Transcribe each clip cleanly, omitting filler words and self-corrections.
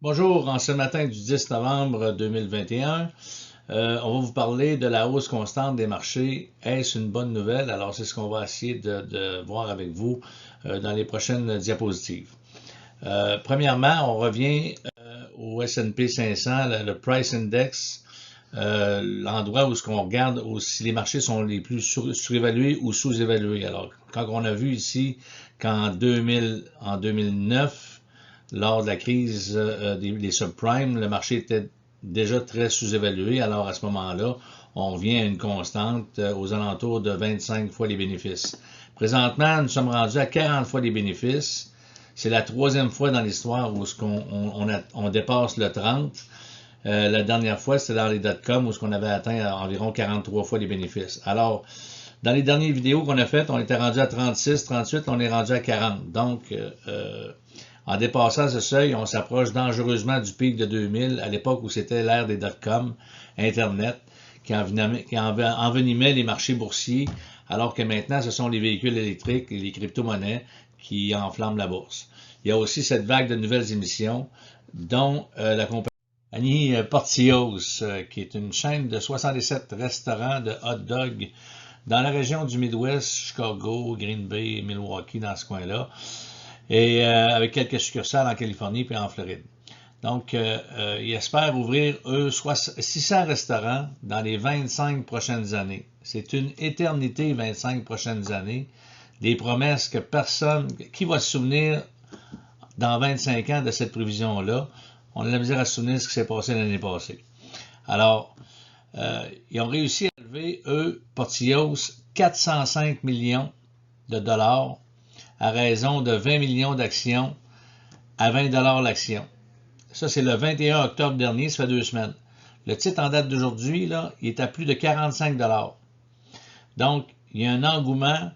Bonjour, en ce matin du 10 novembre 2021, on va vous parler de la hausse constante des marchés. Est-ce une bonne nouvelle? Alors, c'est ce qu'on va essayer de voir avec vous dans les prochaines diapositives. Premièrement, on revient au S&P 500, le Price Index, l'endroit où ce qu'on regarde si les marchés sont les plus surévalués ou sous-évalués. Alors, quand on a vu ici qu'en 2009, lors de la crise des subprimes, le marché était déjà très sous-évalué. Alors, à ce moment-là, on revient à une constante aux alentours de 25 fois les bénéfices. Présentement, nous sommes rendus à 40 fois les bénéfices. C'est la troisième fois dans l'histoire où on dépasse le 30. La dernière fois, c'était dans les dot-com où on avait atteint environ 43 fois les bénéfices. Alors, dans les dernières vidéos qu'on a faites, on était rendu à 36, 38, on est rendu à 40. Donc, en dépassant ce seuil, on s'approche dangereusement du pic de 2000, à l'époque où c'était l'ère des dot-com, Internet, qui envenimait les marchés boursiers, alors que maintenant, ce sont les véhicules électriques et les crypto-monnaies qui enflamment la bourse. Il y a aussi cette vague de nouvelles émissions, dont la compagnie Portillo's, qui est une chaîne de 77 restaurants de hot dogs dans la région du Midwest, Chicago, Green Bay, Milwaukee, dans ce coin-là, et avec quelques succursales en Californie et en Floride. Donc, ils espèrent ouvrir, eux, 600 restaurants dans les 25 prochaines années. C'est une éternité, 25 prochaines années. Des promesses que personne, qui va se souvenir dans 25 ans de cette prévision-là? On a la misère à se souvenir de ce qui s'est passé l'année passée. Alors, ils ont réussi à lever, eux, Portillo's, 405 millions de dollars à raison de 20 millions d'actions à 20 dollars l'action. Ça, c'est le 21 octobre dernier, ça fait 2 semaines. Le titre en date d'aujourd'hui, là, il est à plus de 45 dollars. Donc, il y a un engouement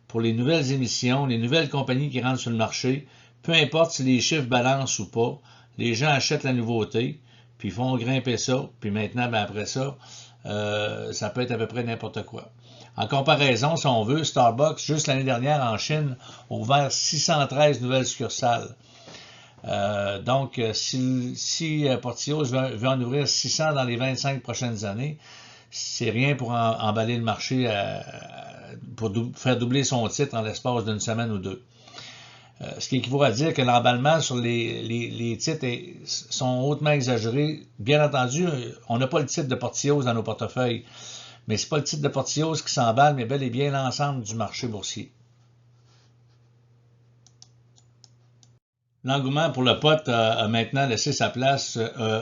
pour les nouvelles émissions, les nouvelles compagnies qui rentrent sur le marché. Peu importe si les chiffres balancent ou pas, les gens achètent la nouveauté, puis font grimper ça, puis maintenant, ben après ça, ça peut être à peu près n'importe quoi. En comparaison, si on veut, Starbucks, juste l'année dernière en Chine, a ouvert 613 nouvelles succursales. Donc, si Portillo's veut en ouvrir 600 dans les 25 prochaines années, c'est rien pour emballer le marché, pour faire doubler son titre en l'espace d'une semaine ou deux. Ce qui équivaut à dire que l'emballement sur les titres sont hautement exagérés. Bien entendu, on n'a pas le titre de Portillo's dans nos portefeuilles, mais ce n'est pas le titre de Portillo's qui s'emballe, mais bel et bien l'ensemble du marché boursier. L'engouement pour le pot a maintenant laissé sa place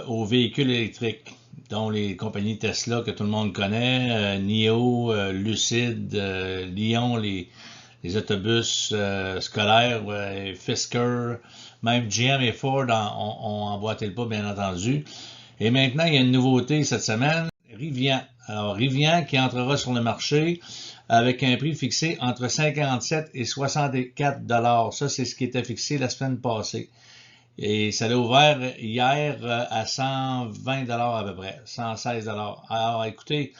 aux véhicules électriques, dont les compagnies Tesla que tout le monde connaît, NIO, Lucid, Lyon, les autobus scolaires, Fisker, même GM et Ford ont emboîté le pas, bien entendu. Et maintenant, il y a une nouveauté cette semaine, Rivian. Alors, Rivian qui entrera sur le marché avec un prix fixé entre 57 et 64 dollars. Ça, c'est ce qui était fixé la semaine passée. Et ça l'a ouvert hier à 120 dollars à peu près, 116 dollars. Alors, écoutez,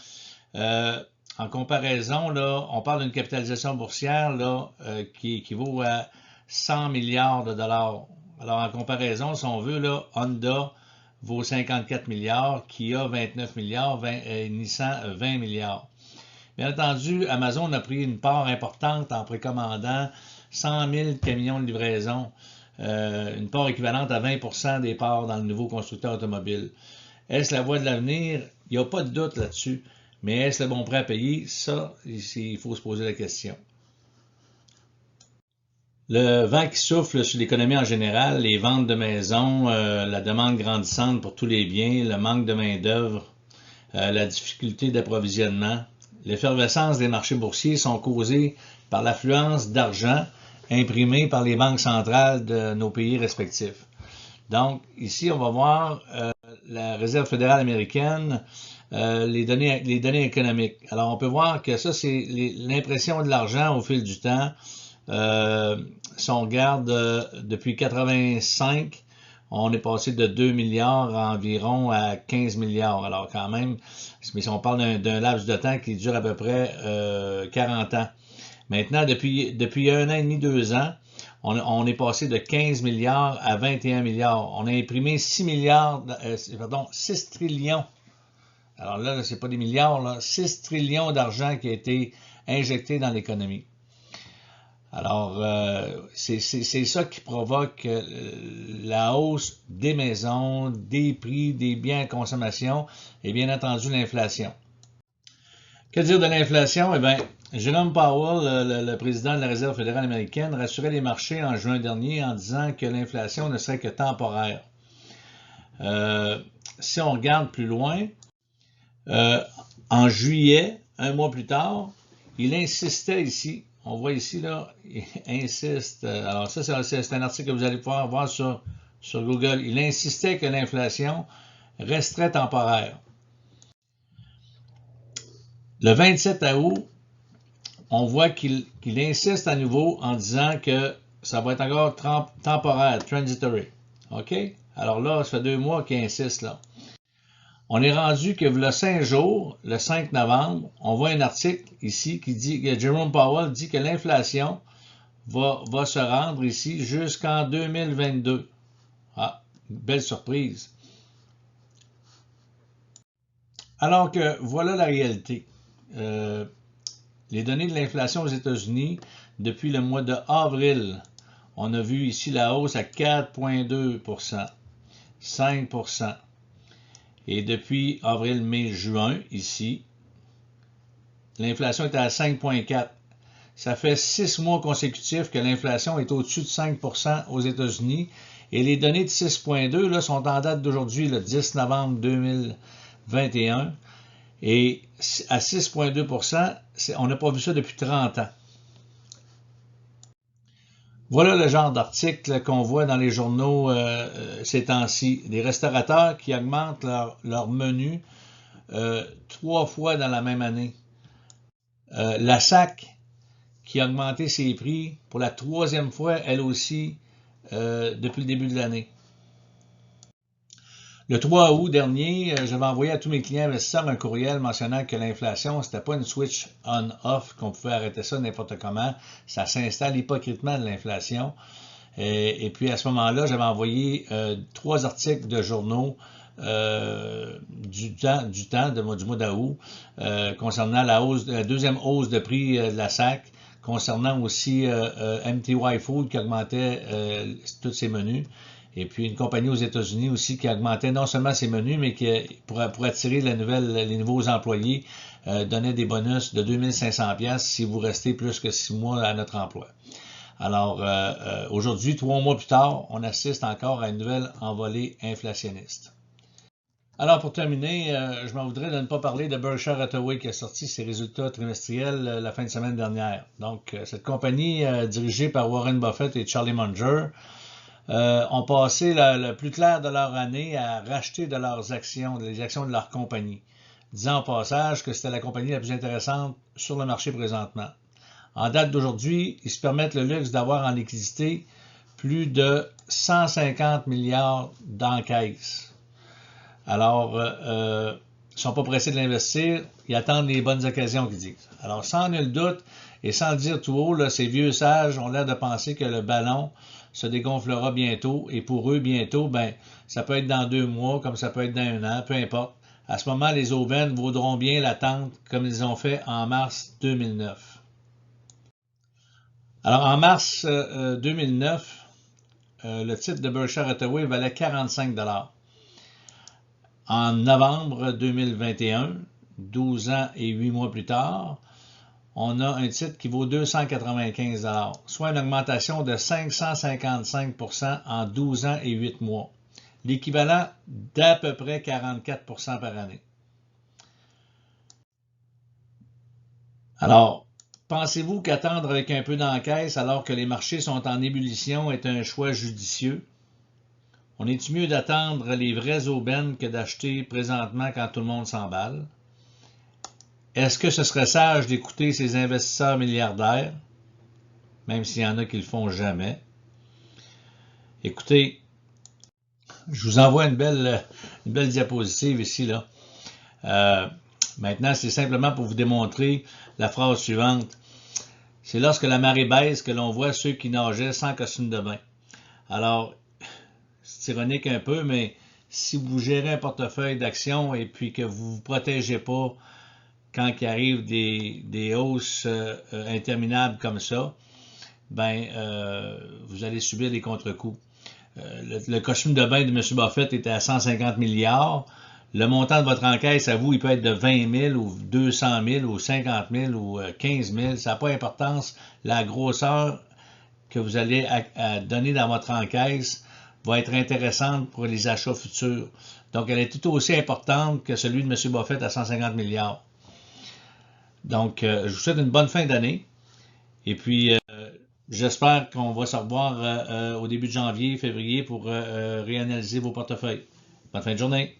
en comparaison, là, on parle d'une capitalisation boursière là, qui équivaut à 100 milliards de dollars. Alors, en comparaison, si on veut, là, Honda vaut 54 milliards, Kia 29 milliards, Nissan 20 milliards. Bien entendu, Amazon a pris une part importante en précommandant 100 000 camions de livraison, une part équivalente à 20% des parts dans le nouveau constructeur automobile. Est-ce la voie de l'avenir? Il n'y a pas de doute là-dessus. Mais est-ce le bon prêt à payer? Ça, il faut se poser la question. Le vent qui souffle sur l'économie en général, les ventes de maisons, la demande grandissante pour tous les biens, le manque de main-d'œuvre, la difficulté d'approvisionnement, l'effervescence des marchés boursiers sont causées par l'affluence d'argent imprimé par les banques centrales de nos pays respectifs. Donc, ici, on va voir la Réserve fédérale américaine, les données économiques. Alors, on peut voir que ça, c'est l'impression de l'argent au fil du temps. Si on regarde depuis 85, on est passé de 2 milliards environ à 15 milliards. Alors, quand même, mais si on parle d'un laps de temps qui dure à peu près 40 ans. Maintenant, depuis 1 an et demi, 2 ans, On est passé de 15 milliards à 21 milliards. On a imprimé 6 milliards, 6 trillions. Alors là, c'est pas des milliards, là, 6 trillions d'argent qui a été injecté dans l'économie. Alors, c'est ça qui provoque la hausse des maisons, des prix, des biens à consommation et bien entendu l'inflation. Que dire de l'inflation? Eh bien, Jerome Powell, le président de la Réserve fédérale américaine, rassurait les marchés en juin dernier en disant que l'inflation ne serait que temporaire. Si on regarde plus loin, en juillet, un mois plus tard, il insistait ici, on voit ici, là, il insiste, alors ça c'est un article que vous allez pouvoir voir sur Google, il insistait que l'inflation resterait temporaire. Le 27 août, on voit qu'il insiste à nouveau en disant que ça va être encore temporaire, transitory. OK? Alors là, ça fait 2 mois qu'il insiste là. On est rendu que le 5 jours, le 5 novembre, on voit un article ici qui dit que Jerome Powell dit que l'inflation va se rendre ici jusqu'en 2022. Ah, une belle surprise. Alors que voilà la réalité. Les données de l'inflation aux États-Unis, depuis le mois d'avril, on a vu ici la hausse à 4,2%, 5%. Et depuis avril, mai, juin, ici, l'inflation est à 5,4%. Ça fait 6 mois consécutifs que l'inflation est au-dessus de 5% aux États-Unis. Et les données de 6,2 là, sont en date d'aujourd'hui, le 10 novembre 2021. Et à 6,2%, on n'a pas vu ça depuis 30 ans. Voilà le genre d'article qu'on voit dans les journaux ces temps-ci. Des restaurateurs qui augmentent leur menu 3 fois dans la même année. La SAC qui a augmenté ses prix pour la 3e fois, elle aussi, depuis le début de l'année. Le 3 août dernier, j'avais envoyé à tous mes clients investisseurs un courriel mentionnant que l'inflation, c'était pas une switch on-off, qu'on pouvait arrêter ça n'importe comment. Ça s'installe hypocritement de l'inflation. Et puis à ce moment-là, j'avais envoyé 3 articles de journaux du mois d'août concernant la 2e hausse de prix de la SAC, concernant aussi MTY Food qui augmentait tous ses menus. Et puis une compagnie aux États-Unis aussi qui augmentait non seulement ses menus, mais qui, pour attirer les nouveaux employés, donnait des bonus de 2500$ si vous restez plus que 6 mois à notre emploi. Alors, aujourd'hui, 3 mois plus tard, on assiste encore à une nouvelle envolée inflationniste. Alors, pour terminer, je m'en voudrais de ne pas parler de Berkshire Hathaway qui a sorti ses résultats trimestriels la fin de semaine dernière. Donc, cette compagnie dirigée par Warren Buffett et Charlie Munger ont passé le plus clair de leur année à racheter de leurs actions, les actions de leur compagnie, disant au passage que c'était la compagnie la plus intéressante sur le marché présentement. En date d'aujourd'hui, ils se permettent le luxe d'avoir en liquidité plus de 150 milliards d'encaisses. Alors, ils ne sont pas pressés de l'investir, ils attendent les bonnes occasions qu'ils disent. Alors, sans nul doute, et sans le dire tout haut, là, ces vieux sages ont l'air de penser que le ballon se dégonflera bientôt, et pour eux, bientôt, ben, ça peut être dans 2 mois, comme ça peut être dans 1 an, peu importe. À ce moment, les aubaines vaudront bien l'attente, comme ils ont fait en mars 2009. Alors, en mars 2009, le titre de Berkshire Hathaway valait 45$. En novembre 2021, 12 ans et 8 mois plus tard, on a un titre qui vaut 295$, soit une augmentation de 555% en 12 ans et 8 mois, l'équivalent d'à peu près 44% par année. Alors, pensez-vous qu'attendre avec un peu d'encaisse alors que les marchés sont en ébullition est un choix judicieux? On est-tu mieux d'attendre les vraies aubaines que d'acheter présentement quand tout le monde s'emballe? Est-ce que ce serait sage d'écouter ces investisseurs milliardaires, même s'il y en a qui le font jamais? Écoutez, je vous envoie une belle diapositive ici, là. Maintenant, c'est simplement pour vous démontrer la phrase suivante. c'est lorsque la marée baisse que l'on voit ceux qui nageaient sans costume de bain. Alors, c'est ironique un peu, mais si vous gérez un portefeuille d'actions et puis que vous ne vous protégez pas quand il arrive des hausses interminables comme ça, ben vous allez subir des contre-coups. Le costume de bain de M. Buffett était à 150 milliards. Le montant de votre encaisse, à vous, il peut être de 20 000 ou 200 000 ou 50 000 ou 15 000. Ça n'a pas d'importance. La grosseur que vous allez donner dans votre encaisse va être intéressante pour les achats futurs. Donc, elle est tout aussi importante que celui de M. Buffett à 150 milliards. Donc, je vous souhaite une bonne fin d'année. Et puis, j'espère qu'on va se revoir au début de janvier, février pour réanalyser vos portefeuilles. Bonne fin de journée.